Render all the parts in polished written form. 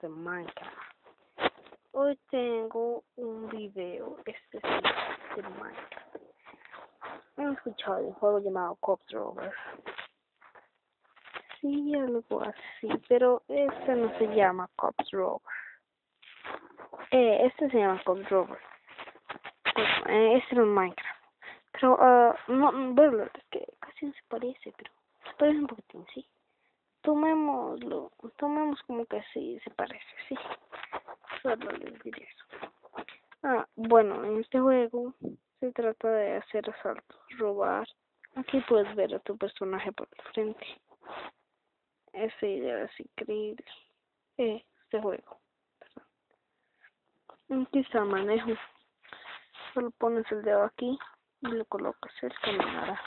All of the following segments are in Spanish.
de Minecraft. Hoy tengo un video especial de Minecraft. ¿Han escuchado un juego llamado Cops Rovers? Sí, algo así, pero este no se llama Cops Rovers. Este se llama Cops Rovers. Este no es Minecraft. Pero, bueno, es que casi no se parece, pero se parece un poquitín, sí. Tomemos como que sí se parece, sí. Solo les diré eso. Bueno, en este juego se trata de hacer asaltos, robar. Aquí puedes ver a tu personaje por el frente. Esa idea es increíble. Este juego. Aquí está el manejo. Solo pones el dedo aquí y lo colocas, él caminará.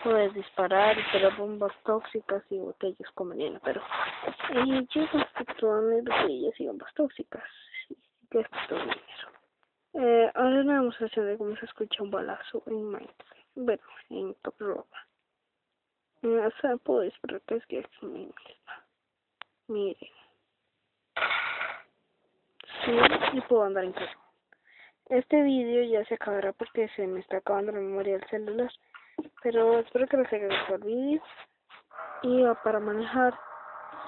Puedes disparar y tirar bombas tóxicas y botellas como llena, pero yo gasté todas mis botellas y bombas tóxicas. Sí, gasté todo el dinero. Ahora una demostración de cómo se escucha un balazo en Minecraft. Bueno, en Top Roba. O sea, puedo disparar tres que es mi misma. Miren. Sí, y puedo andar en carro. Este vídeo ya se acabará porque se me está acabando la memoria del celular. Pero espero que les haya gustado el vídeo. Y para manejar,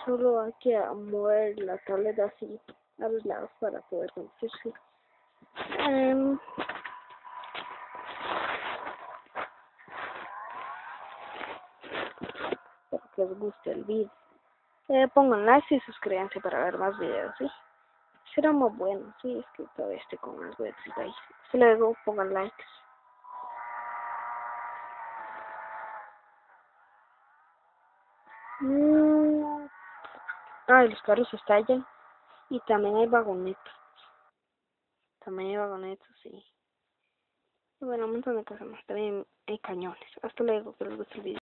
solo hay que mover la tableta así a los lados para poder conducirse. Espero que les guste el vídeo. Pongan like y suscríbanse para ver más videos, ¿sí? Será muy bueno, sí, es que todavía estoy con algo de ahí. Luego pongan likes. Y los carros se estallan. Y también hay vagonetas. Sí. Y bueno, un montón de cosas más. También hay cañones. Hasta luego, que les guste el video.